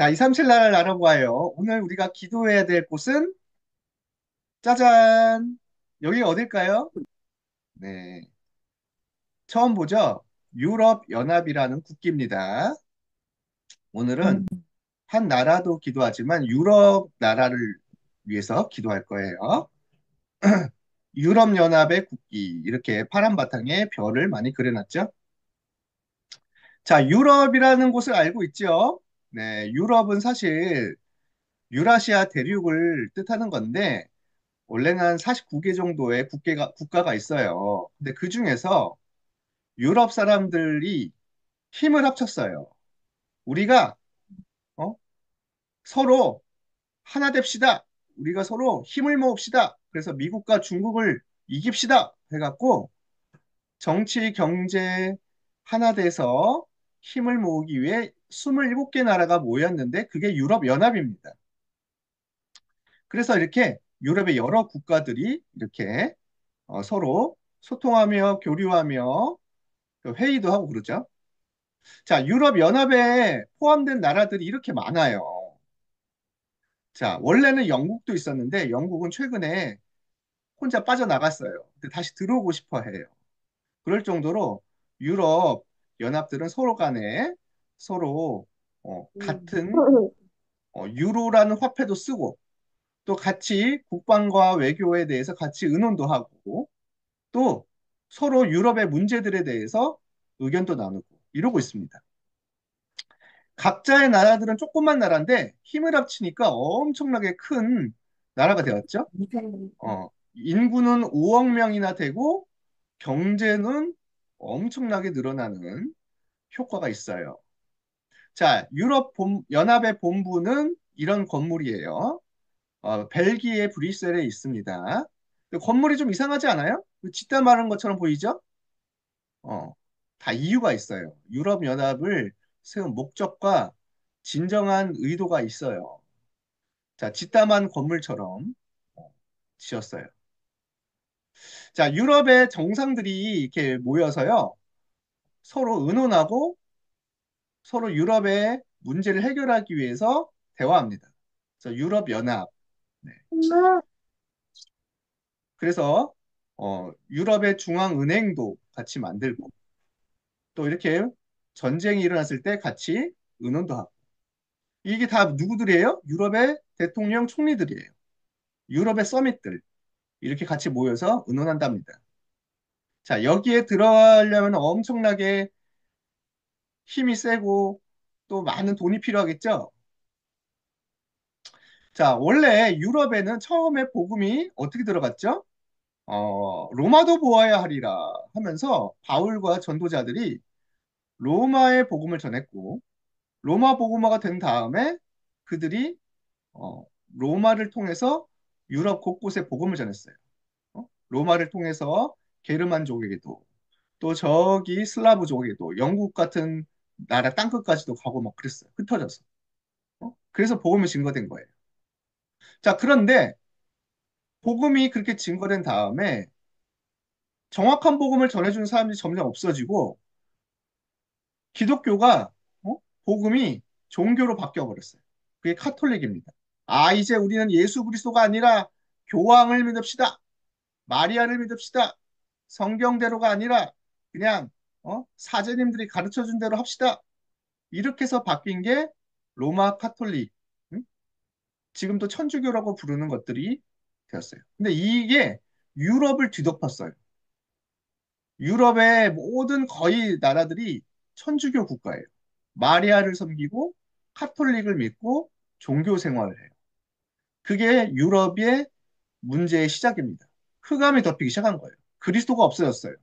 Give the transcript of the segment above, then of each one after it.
자, 237 나라를 알아보아요. 오늘 우리가 기도해야 될 곳은 짜잔! 여기 어딜까요? 네. 처음 보죠? 유럽 연합이라는 국기입니다. 오늘은 음, 한 나라도 기도하지만 유럽 나라를 위해서 기도할 거예요. 유럽 연합의 국기. 이렇게 파란 바탕에 별을 많이 그려놨죠? 자, 유럽이라는 곳을 알고 있죠? 네, 유럽은 사실 유라시아 대륙을 뜻하는 건데 원래는 한 49개 정도의 국가가 있어요. 근데 그 중에서 유럽 사람들이 힘을 합쳤어요. 우리가 어? 서로 하나 됩시다. 우리가 서로 힘을 모읍시다. 그래서 미국과 중국을 이깁시다. 해갖고 정치, 경제 하나 돼서 힘을 모으기 위해 27개 나라가 모였는데 그게 유럽 연합입니다. 그래서 이렇게 유럽의 여러 국가들이 이렇게 서로 소통하며 교류하며 또 회의도 하고 그러죠. 자, 유럽 연합에 포함된 나라들이 이렇게 많아요. 자, 원래는 영국도 있었는데 영국은 최근에 혼자 빠져나갔어요. 근데 다시 들어오고 싶어 해요. 그럴 정도로 유럽 연합들은 서로 간에 서로 같은 유로라는 화폐도 쓰고 또 같이 국방과 외교에 대해서 같이 의논도 하고 또 서로 유럽의 문제들에 대해서 의견도 나누고 이러고 있습니다. 각자의 나라들은 조그만 나라인데 힘을 합치니까 엄청나게 큰 나라가 되었죠. 인구는 5억 명이나 되고 경제는 엄청나게 늘어나는 효과가 있어요. 자, 연합의 본부는 이런 건물이에요. 벨기에 브뤼셀에 있습니다. 건물이 좀 이상하지 않아요? 짓다 마른 것처럼 보이죠? 어, 다 이유가 있어요. 유럽연합을 세운 목적과 진정한 의도가 있어요. 자, 짓다만 건물처럼 지었어요. 자, 유럽의 정상들이 이렇게 모여서요, 서로 의논하고 서로 유럽의 문제를 해결하기 위해서 대화합니다. 그래서 유럽연합. 네. 엄마, 그래서 유럽의 중앙은행도 같이 만들고 또 이렇게 전쟁이 일어났을 때 같이 의논도 하고 이게 다 누구들이에요? 유럽의 대통령 총리들이에요. 유럽의 서밋들 이렇게 같이 모여서 의논한답니다. 자, 여기에 들어가려면 엄청나게 힘이 세고 또 많은 돈이 필요하겠죠? 자, 원래 유럽에는 처음에 복음이 어떻게 들어갔죠? 로마도 보아야 하리라 하면서 바울과 전도자들이 로마의 복음을 전했고 로마 복음화가 된 다음에 그들이 어, 로마를 통해서 유럽 곳곳에 복음을 전했어요. 로마를 통해서 게르만족에게도 또 저기 슬라브족에게도 영국 같은 나라 땅끝까지도 가고 막 그랬어요. 흩어져서. 그래서 복음이 증거된 거예요. 자, 그런데 복음이 그렇게 증거된 다음에 정확한 복음을 전해주는 사람들이 점점 없어지고 기독교가 복음이 종교로 바뀌어 버렸어요. 그게 카톨릭입니다. 아, 이제 우리는 예수 그리스도가 아니라 교황을 믿읍시다. 마리아를 믿읍시다. 성경대로가 아니라 그냥 사제님들이 가르쳐 준 대로 합시다. 이렇게 해서 바뀐 게 로마 카톨릭, 응? 지금도 천주교라고 부르는 것들이 되었어요. 근데 이게 유럽을 뒤덮었어요. 유럽의 모든 거의 나라들이 천주교 국가예요. 마리아를 섬기고 카톨릭을 믿고 종교 생활을 해요. 그게 유럽의 문제의 시작입니다. 흑암이 덮이기 시작한 거예요. 그리스도가 없어졌어요.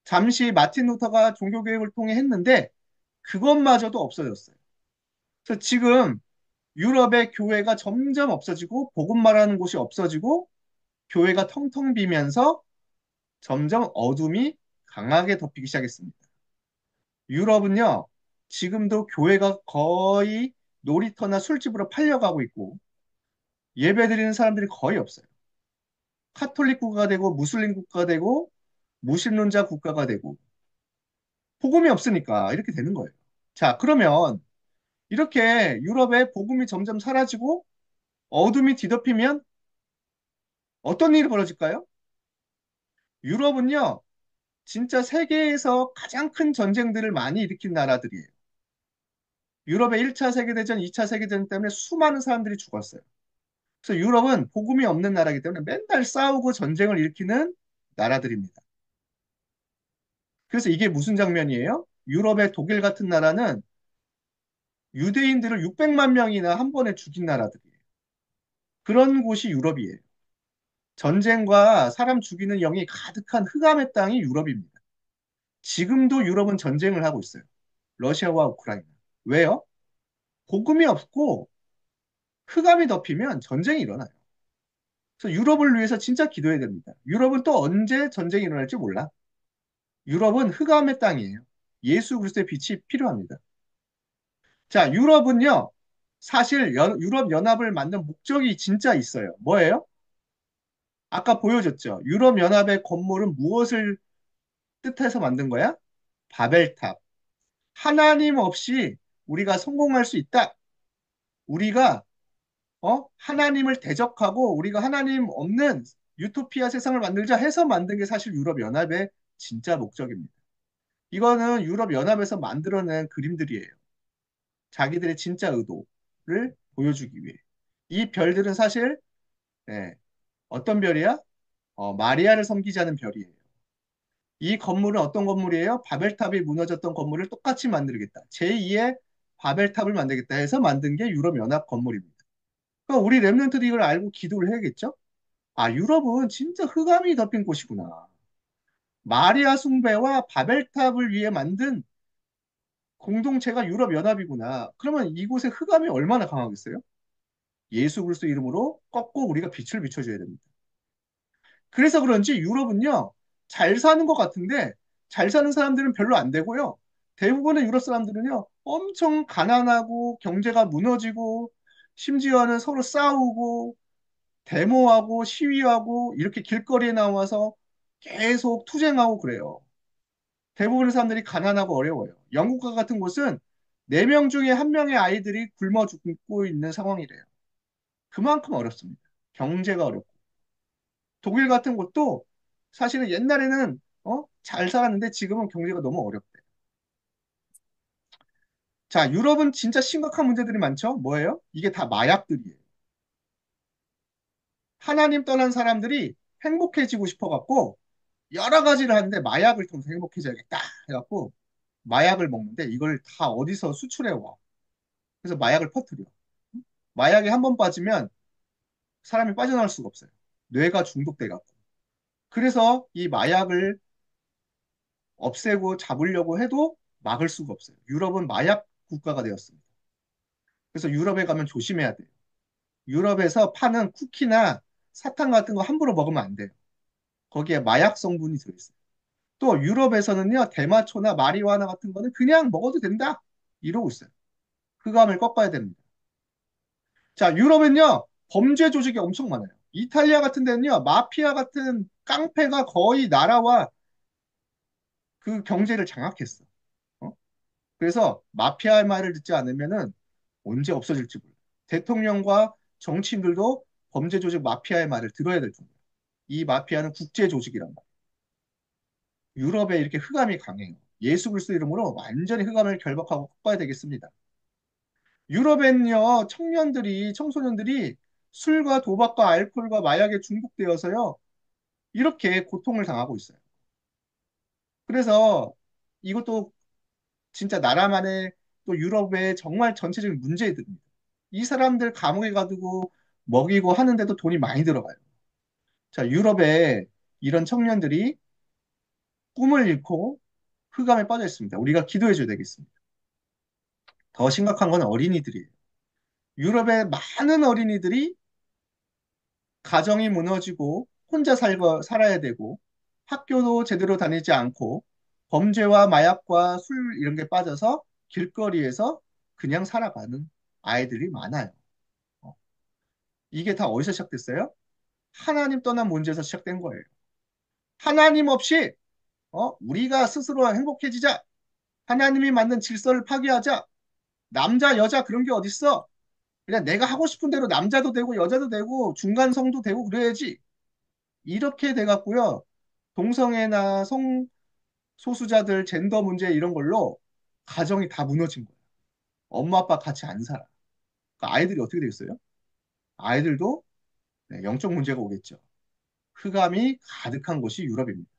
잠시 마틴 루터가 종교개혁을 통해 했는데 그것마저도 없어졌어요. 그래서 지금 유럽의 교회가 점점 없어지고 복음 말하는 곳이 없어지고 교회가 텅텅 비면서 점점 어둠이 강하게 덮이기 시작했습니다. 유럽은요, 지금도 교회가 거의 놀이터나 술집으로 팔려가고 있고 예배 드리는 사람들이 거의 없어요. 카톨릭 국가가 되고 무슬림 국가가 되고 무신론자 국가가 되고 복음이 없으니까 이렇게 되는 거예요. 자, 그러면 이렇게 유럽의 복음이 점점 사라지고 어둠이 뒤덮이면 어떤 일이 벌어질까요? 유럽은요, 진짜 세계에서 가장 큰 전쟁들을 많이 일으킨 나라들이에요. 유럽의 1차 세계대전, 2차 세계대전 때문에 수많은 사람들이 죽었어요. 그래서 유럽은 복음이 없는 나라이기 때문에 맨날 싸우고 전쟁을 일으키는 나라들입니다. 그래서 이게 무슨 장면이에요? 유럽의 독일 같은 나라는 유대인들을 600만 명이나 한 번에 죽인 나라들이에요. 그런 곳이 유럽이에요. 전쟁과 사람 죽이는 영이 가득한 흑암의 땅이 유럽입니다. 지금도 유럽은 전쟁을 하고 있어요. 러시아와 우크라이나. 왜요? 복음이 없고 흑암이 덮이면 전쟁이 일어나요. 그래서 유럽을 위해서 진짜 기도해야 됩니다. 유럽은 또 언제 전쟁이 일어날지 몰라. 유럽은 흑암의 땅이에요. 예수 그리스도의 빛이 필요합니다. 자, 유럽은요, 사실 유럽 연합을 만든 목적이 진짜 있어요. 뭐예요? 아까 보여줬죠. 유럽 연합의 건물은 무엇을 뜻해서 만든 거야? 바벨탑. 하나님 없이 우리가 성공할 수 있다. 우리가 하나님을 대적하고 우리가 하나님 없는 유토피아 세상을 만들자 해서 만든 게 사실 유럽 연합의 진짜 목적입니다. 이거는 유럽 연합에서 만들어낸 그림들이에요. 자기들의 진짜 의도를 보여주기 위해. 이 별들은 사실 네, 어떤 별이야? 마리아를 섬기자는 별이에요. 이 건물은 어떤 건물이에요? 바벨탑이 무너졌던 건물을 똑같이 만들겠다. 제2의 바벨탑을 만들겠다 해서 만든 게 유럽 연합 건물입니다. 그러니까 우리 랩런트도 이걸 알고 기도를 해야겠죠? 아, 유럽은 진짜 흑암이 덮인 곳이구나. 마리아 숭배와 바벨탑을 위해 만든 공동체가 유럽 연합이구나. 그러면 이곳에 흑암이 얼마나 강하겠어요? 예수 그리스도 이름으로 꺾고 우리가 빛을 비춰줘야 됩니다. 그래서 그런지 유럽은요, 잘 사는 것 같은데 잘 사는 사람들은 별로 안 되고요. 대부분의 유럽 사람들은요, 엄청 가난하고 경제가 무너지고 심지어는 서로 싸우고 데모하고 시위하고 이렇게 길거리에 나와서 계속 투쟁하고 그래요. 대부분의 사람들이 가난하고 어려워요. 영국과 같은 곳은 4명 중에 1명의 아이들이 굶어 죽고 있는 상황이래요. 그만큼 어렵습니다. 경제가 어렵고. 독일 같은 곳도 사실은 옛날에는 잘 살았는데 지금은 경제가 너무 어렵대. 자, 유럽은 진짜 심각한 문제들이 많죠? 뭐예요? 이게 다 마약들이에요. 하나님 떠난 사람들이 행복해지고 싶어갖고 여러 가지를 하는데 마약을 통해서 행복해져야겠다 해갖고 마약을 먹는데 이걸 다 어디서 수출해 와. 그래서 마약을 퍼뜨려. 마약에 한 번 빠지면 사람이 빠져나올 수가 없어요. 뇌가 중독돼갖고. 그래서 이 마약을 없애고 잡으려고 해도 막을 수가 없어요. 유럽은 마약 국가가 되었습니다. 그래서 유럽에 가면 조심해야 돼요. 유럽에서 파는 쿠키나 사탕 같은 거 함부로 먹으면 안 돼요. 거기에 마약 성분이 들어있어요. 또 유럽에서는요, 대마초나 마리화나 같은 거는 그냥 먹어도 된다. 이러고 있어요. 흑암을 꺾어야 됩니다. 자, 유럽은요, 범죄 조직이 엄청 많아요. 이탈리아 같은 데는요, 마피아 같은 깡패가 거의 나라와 그 경제를 장악했어. 어? 그래서 마피아의 말을 듣지 않으면은 언제 없어질지 몰라요. 대통령과 정치인들도 범죄 조직 마피아의 말을 들어야 될 정도예요. 이 마피아는 국제 조직이란 말이에요. 유럽에 이렇게 흑암이 강해요. 예수 그리스도 이름으로 완전히 흑암을 결박하고 꺾어야 되겠습니다. 유럽엔요, 청소년들이 술과 도박과 알코올과 마약에 중독되어서요, 이렇게 고통을 당하고 있어요. 그래서 이것도 진짜 나라만의 또 유럽의 정말 전체적인 문제들입니다. 이 사람들 감옥에 가두고 먹이고 하는데도 돈이 많이 들어가요. 자, 유럽에 이런 청년들이 꿈을 잃고 흑암에 빠져 있습니다. 우리가 기도해 줘야 되겠습니다. 더 심각한 건 어린이들이에요. 유럽의 많은 어린이들이 가정이 무너지고 혼자 살아야 되고 학교도 제대로 다니지 않고 범죄와 마약과 술 이런 게 빠져서 길거리에서 그냥 살아가는 아이들이 많아요. 어, 이게 다 어디서 시작됐어요? 하나님 떠난 문제에서 시작된 거예요. 하나님 없이 우리가 스스로 행복해지자. 하나님이 만든 질서를 파괴하자. 남자, 여자 그런 게 어딨어? 그냥 내가 하고 싶은 대로 남자도 되고 여자도 되고 중간성도 되고 그래야지. 이렇게 돼갖고요. 동성애나 성소수자들 젠더 문제 이런 걸로 가정이 다 무너진 거예요. 엄마 아빠 같이 안 살아. 그러니까 아이들이 어떻게 되겠어요? 아이들도 네, 영적 문제가 오겠죠. 흑암이 가득한 곳이 유럽입니다.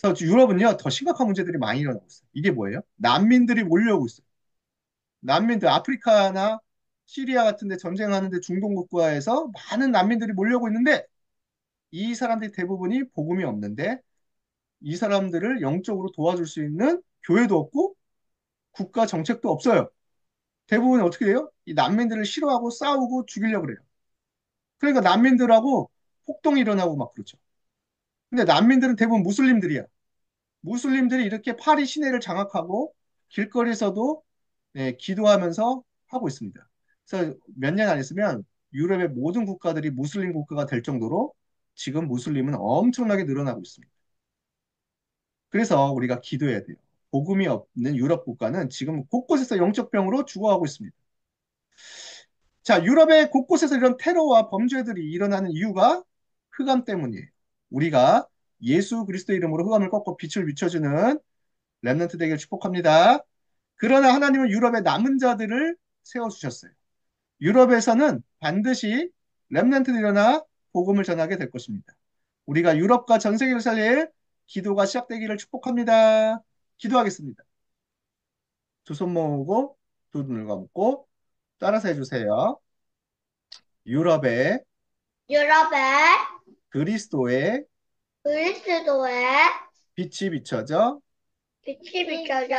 그래서 유럽은요, 더 심각한 문제들이 많이 일어나고 있어요. 이게 뭐예요? 난민들이 몰려오고 있어요. 난민들, 아프리카나 시리아 같은 데 전쟁하는데 중동 국가에서 많은 난민들이 몰려오고 있는데 이 사람들이 대부분이 복음이 없는데 이 사람들을 영적으로 도와줄 수 있는 교회도 없고 국가 정책도 없어요. 대부분 어떻게 돼요? 이 난민들을 싫어하고 싸우고 죽이려고 그래요. 그러니까 난민들하고 폭동이 일어나고 막 그러죠. 근데 난민들은 대부분 무슬림들이야. 무슬림들이 이렇게 파리 시내를 장악하고 길거리에서도 네, 기도하면서 하고 있습니다. 그래서 몇 년 안 있으면 유럽의 모든 국가들이 무슬림 국가가 될 정도로 지금 무슬림은 엄청나게 늘어나고 있습니다. 그래서 우리가 기도해야 돼요. 복음이 없는 유럽 국가는 지금 곳곳에서 영적 병으로 죽어가고 있습니다. 자, 유럽의 곳곳에서 이런 테러와 범죄들이 일어나는 이유가 흑암 때문이에요. 우리가 예수 그리스도 이름으로 흑암을 꺾고 빛을 비춰주는 렘넌트 되기를 축복합니다. 그러나 하나님은 유럽의 남은 자들을 세워주셨어요. 유럽에서는 반드시 렘넌트들이 일어나 복음을 전하게 될 것입니다. 우리가 유럽과 전 세계를 살릴 기도가 시작되기를 축복합니다. 기도하겠습니다. 두 손 모으고 두 눈을 감고 따라서 해주세요. 유럽의 유럽의 그리스도의 그리스도의 빛이 비춰져 빛이 비춰져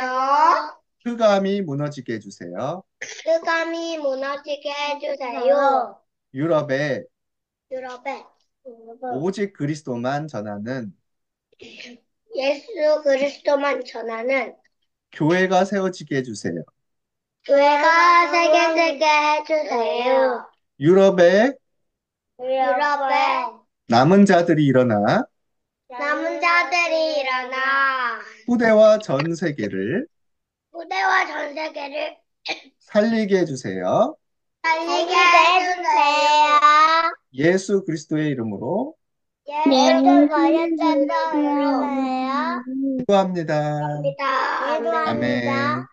흑암이 무너지게 해주세요. 흑암이 무너지게 해주세요. 유럽의 유럽의 오직 그리스도만 전하는 예수 그리스도만 전하는 교회가 세워지게 해주세요. 교회가 세계되게 해주세요. 유럽의 유럽의 남은 자들이 일어나 남은 자들이 일어나 후대와 전 세계를 후대와 전 세계를 살리게 해주세요. 살리게 해주세요. 예수 그리스도의 이름으로 예수 그리스도로 기도합니다. 기도합니다. 아멘.